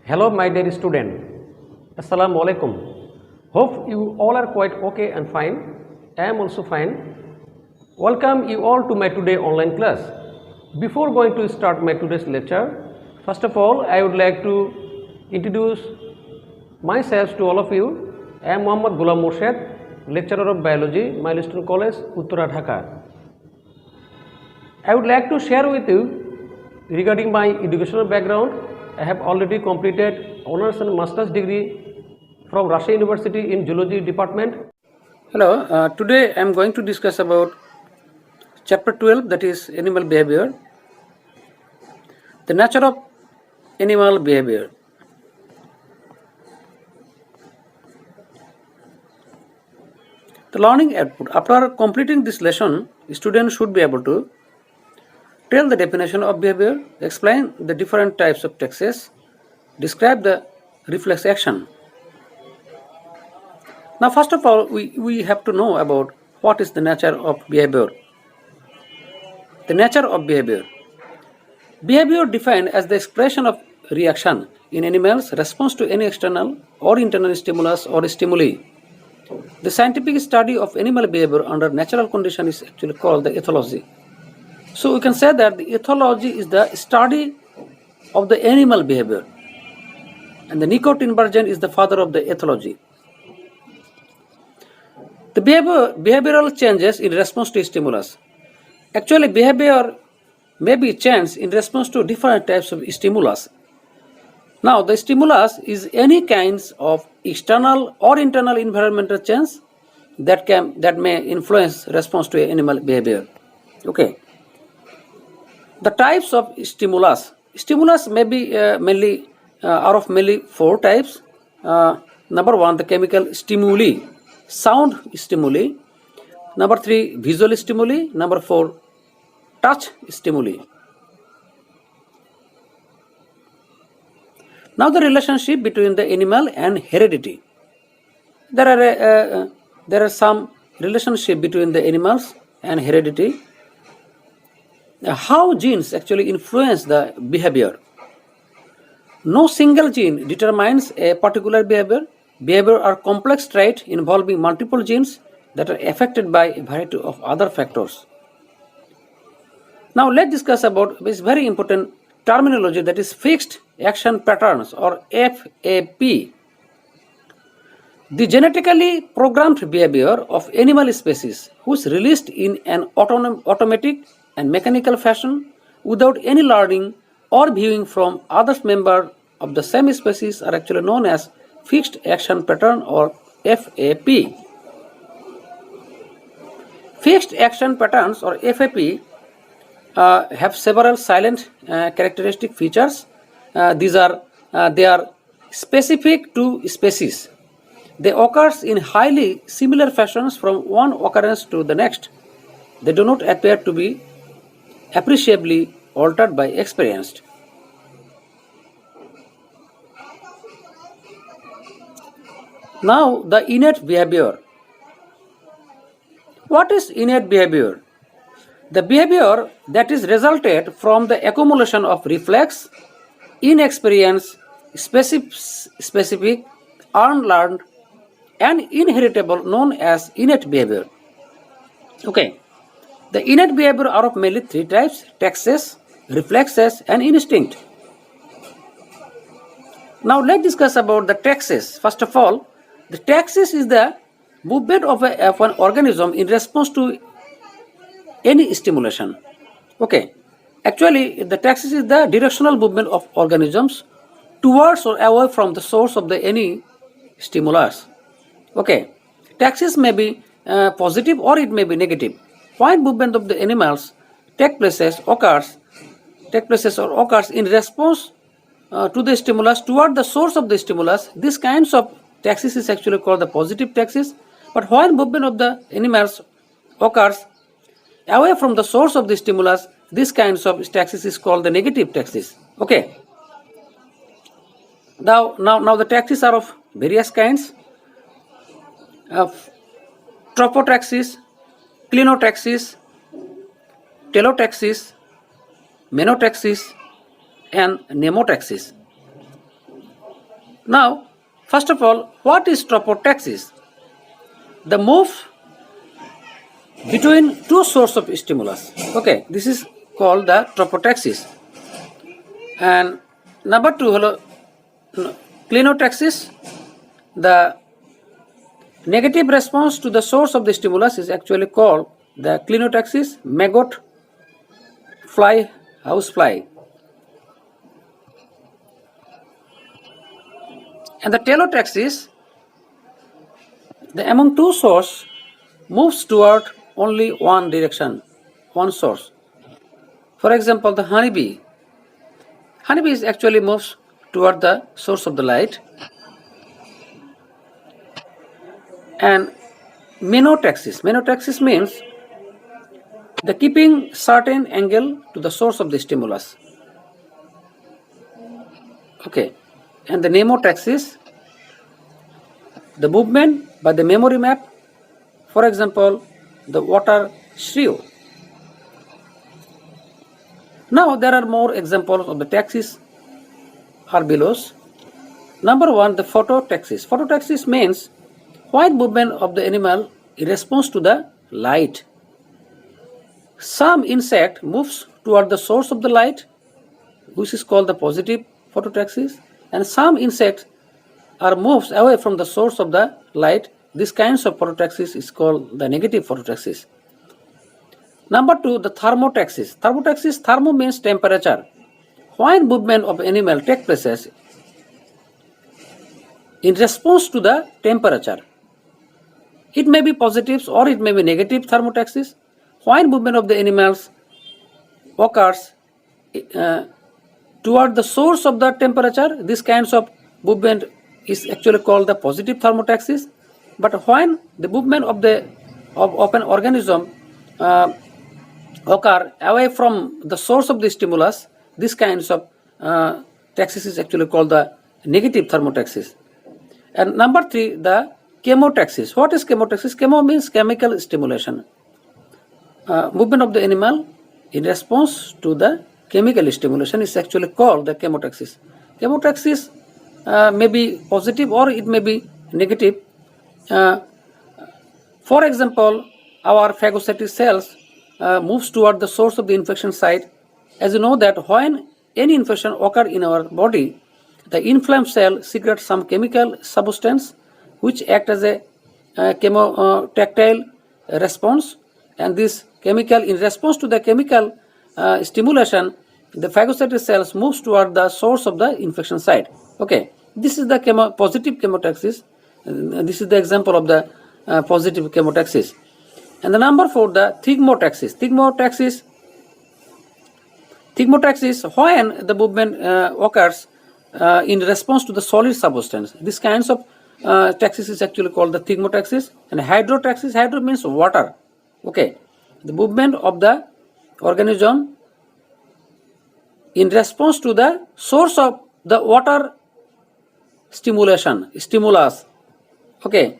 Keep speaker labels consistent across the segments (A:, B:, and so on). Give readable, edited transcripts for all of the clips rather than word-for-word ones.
A: Hello, my dear student. Assalamu alaikum. Hope you all are quite okay and fine. I am also fine. Welcome you all to my today online class. Before going to start my today's lecture, first of all, I would like to introduce myself to all of you. I am Muhammad Ghulam Morshed, lecturer of biology, Milestone College, Uttara, Dhaka. I would like to share with you regarding my educational background. I have already completed honors and master's degree from Russia University in Zoology department. Hello, today I am going to discuss about chapter 12, that is animal behavior. The nature of animal behavior. The learning output. After completing this lesson, students should be able to tell the definition of behavior, explain the different types of taxes, describe the reflex action. Now, first of all, we have to know about what is the nature of behavior. The nature of behavior. Behavior defined as the expression of reaction in animals' response to any external or internal stimulus or stimuli. The scientific study of animal behavior under natural conditions is actually called the ethology. So we can say that the ethology is the study of the animal behavior, and the nicotine virgin is the father of the ethology. The behavioral changes in response to stimulus. Actually, behavior may be changed in response to different types of stimulus. Now, the stimulus is any kinds of external or internal environmental change that may influence response to animal behavior. Okay. The types of stimulus. Stimulus may be are of mainly four types. Number one, the chemical stimuli, sound stimuli. Number three, visual stimuli. Number four, touch stimuli. Now, the relationship between the animal and heredity. There are some relationship between the animals and heredity. How genes actually influence the behavior. No single gene determines a particular behavior. Behavior are complex traits involving multiple genes that are affected by a variety of other factors. Now let's discuss about this very important terminology, that is fixed action patterns, or FAP. The genetically programmed behavior of animal species, which released in an automatic and mechanical fashion without any learning or viewing from other members of the same species, are actually known as fixed action pattern, or FAP. Fixed action patterns, or FAP, have several silent characteristic features. They are specific to species. They occur in highly similar fashions from one occurrence to the next. They do not appear to be appreciably altered by experience. Now, the innate behavior. What is innate behavior? The behavior that is resulted from the accumulation of reflex, inexperience, specific, unlearned, and inheritable, known as innate behavior. Okay. The innate behavior are of mainly three types: taxes, reflexes, and instinct. Now let's discuss about the taxes. First of all, the taxes is the movement of an organism in response to any stimulation. Okay. Actually, the taxes is the directional movement of organisms towards or away from the source of any stimulus. Okay. Taxes may be positive or it may be negative. When movement of the animals occurs in response to the stimulus toward the source of the stimulus, these kinds of taxis is actually called the positive taxis. But when movement of the animals occurs away from the source of the stimulus, these kinds of taxis is called the negative taxis. Okay. Now the taxis are of various kinds. Tropotaxis, clinotaxis, telotaxis, menotaxis, and mnemotaxis. Now, first of all, what is tropotaxis? The move between two sources of stimulus. Okay, this is called the tropotaxis. And number two, clinotaxis. The negative response to the source of the stimulus is actually called the clinotaxis, maggot, fly, house fly. And the telotaxis, the among two source moves toward only one direction, one source. For example, the honeybee. Honeybee actually moves toward the source of the light. And menotaxis means the keeping certain angle to the source of the stimulus. Okay, and the mnemotaxis, the movement by the memory map. For example, the water shrew. Now there are more examples of the taxis are below. Number one, the phototaxis. Phototaxis means white movement of the animal in response to the light. Some insect moves toward the source of the light, which is called the positive phototaxis, and some insects are moves away from the source of the light. This kinds of phototaxis is called the negative phototaxis. Number two, the thermotaxis. Thermotaxis, thermo means temperature. When movement of animal take places in response to the temperature, it may be positive or it may be negative thermotaxis. When movement of the animals occurs toward the source of the temperature, this kinds of movement is actually called the positive thermotaxis. But when the movement of an organism occur away from the source of the stimulus, this kinds of taxis is actually called the negative thermotaxis. And number three, the chemotaxis. What is chemotaxis? Chemo means chemical stimulation. Movement of the animal in response to the chemical stimulation is actually called the chemotaxis. Chemotaxis may be positive or it may be negative. For example, our phagocytic cells moves toward the source of the infection site. As you know that when any infection occurs in our body, the inflamed cell secretes some chemical substance which act as a chemotactile response, and this chemical, in response to the chemical stimulation, the phagocytic cells moves toward the source of the infection site. Okay, this is the positive chemotaxis. This is the example of the positive chemotaxis. And the number four, the thigmotaxis. Thigmotaxis, when the movement occurs in response to the solid substance. This kinds of taxis is actually called the thigmotaxis. And hydrotaxis, hydro means water. Okay, the movement of the organism in response to the source of the water stimulus. Okay,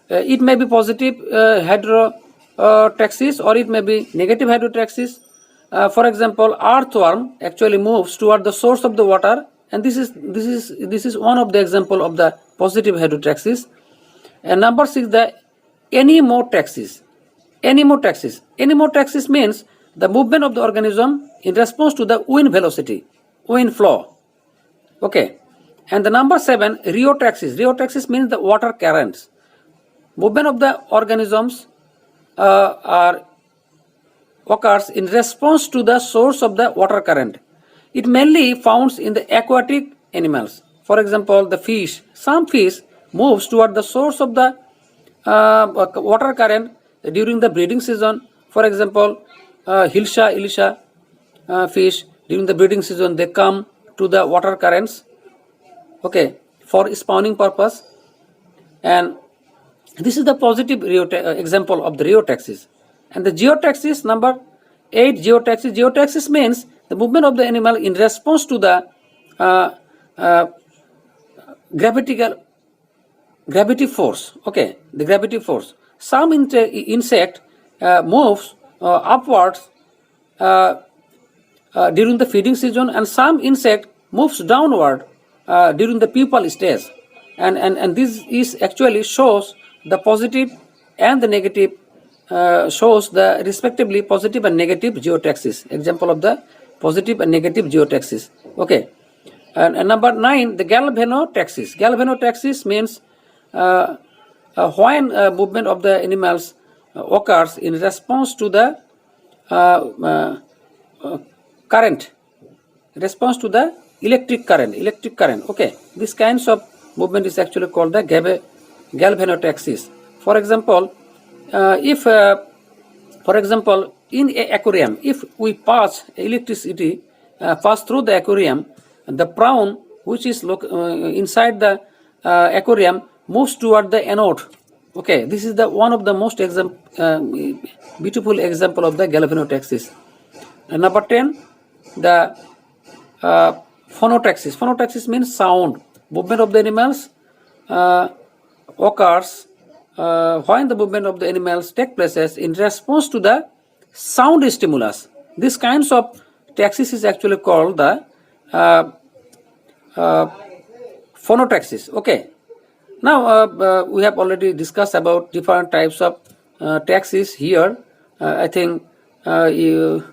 A: it may be positive hydrotaxis or it may be negative hydrotaxis. For example, earthworm actually moves toward the source of the water, and this is one of the example of the positive hydrotaxis. And number six, the anemotaxis. Anemotaxis means the movement of the organism in response to the wind velocity, wind flow. Okay, and the number seven, rheotaxis. Rheotaxis means the water currents. Movement of the organisms occurs in response to the source of the water current. It mainly found in the aquatic animals. For example, the fish. Some fish moves toward the source of the water current during the breeding season. For example, Hilsha, Elisha fish, during the breeding season, they come to the water currents, okay, for spawning purpose. And this is the positive example of the rheotaxis. And the geotaxis, number 8, geotaxis. Geotaxis means the movement of the animal in response to the gravity force. Okay, the gravity force. Some insect moves upwards during the feeding season, and some insect moves downward during the pupal stage, and this is actually shows the positive and the negative, shows the respectively positive and negative geotaxis. Example of the positive and negative geotaxis. Okay. And number 9, the galvanotaxis. Galvanotaxis means when movement of the animals occurs in response to the current, response to the electric current. Okay, this kinds of movement is actually called the galvanotaxis. For example, if for example in a aquarium, if we pass electricity pass through the aquarium, the prawn which is inside the aquarium moves toward the anode. Okay, this is the one of the most beautiful example of the galvanotaxis. And number 10, the phonotaxis. Phonotaxis means sound. Movement of the animals occurs when the movement of the animals take places in response to the sound stimulus. This kinds of taxis is actually called the phonotaxis. Okay. Now we have already discussed about different types of taxis here. I think you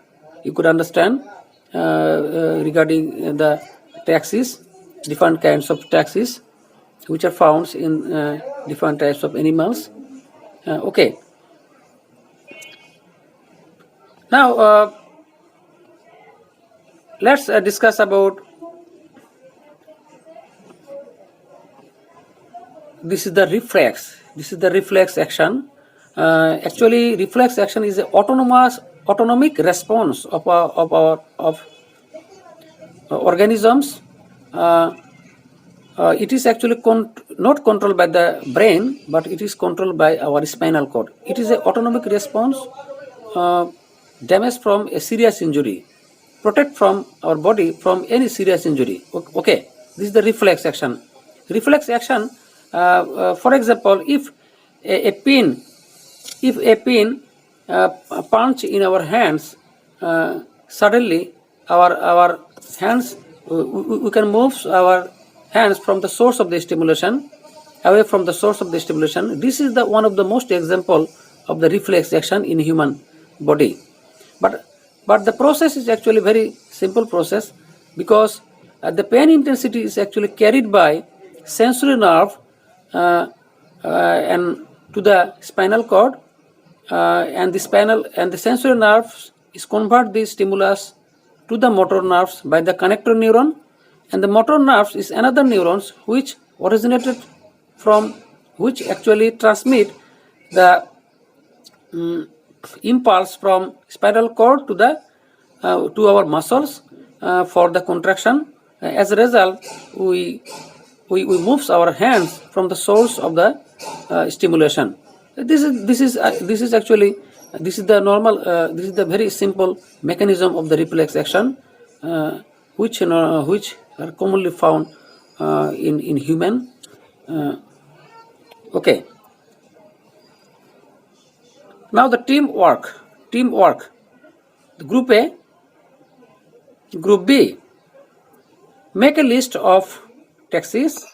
A: could understand regarding the taxis, different kinds of taxis which are found in different types of animals. Okay. Now let's discuss about this is the reflex. This is the reflex action. Actually, reflex action is an autonomic response of organisms. It is actually not controlled by the brain, but it is controlled by our spinal cord. It is an autonomic response, damage from a serious injury, protect from our body from any serious injury. Okay, this is the reflex action. Reflex action, for example, if a pin punch in our hands, suddenly our hands, we can move our hands from the source of the stimulation, away from the source of the stimulation. This is the one of the most example of the reflex action in human body. But the process is actually very simple process, because the pain intensity is actually carried by sensory nerve and to the spinal cord, and the sensory nerves is convert the stimulus to the motor nerves by the connector neuron, and the motor nerves is another neurons which originated from, which actually transmit the impulse from spinal cord to the to our muscles for the contraction. As a result, we moves our hands from the source of the stimulation. This is actually the normal. This is the very simple mechanism of the reflex action, which are commonly found in human. Okay. Now the teamwork. The group A, group B. Make a list of taxis.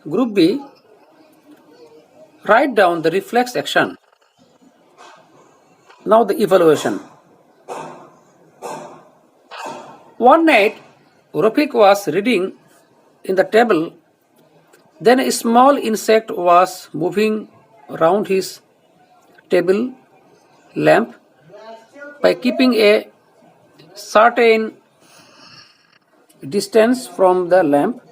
A: Group B, write down the reflex action. Now the evaluation. One night, Rafiq was reading in the table. Then a small insect was moving around his table lamp. By keeping a certain distance from the lamp,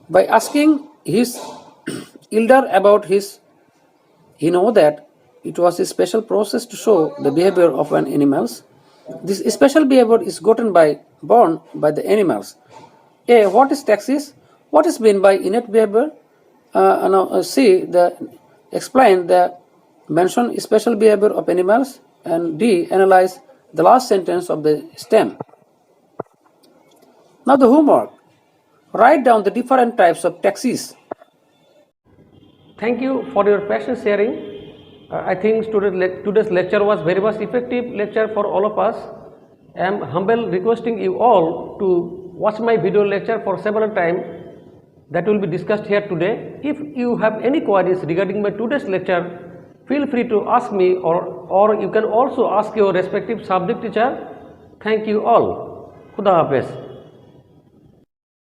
A: by asking his elder about his, he know that it was a special process to show the behavior of an animals. This special behavior is born by the animals. A, what is taxis? What is meant by innate behavior? Now C, explain the mention special behavior of animals, and D, analyze the last sentence of the stem. Now the homework. Write down the different types of taxis. Thank you for your patient sharing. I think today's lecture was very much effective lecture for all of us.
B: I am humble requesting you all to watch my video lecture for several times that will be discussed here today. If you have any queries regarding my today's lecture, feel free to ask me, or you can also ask your respective subject teacher. Thank you all. Khuda Hafiz.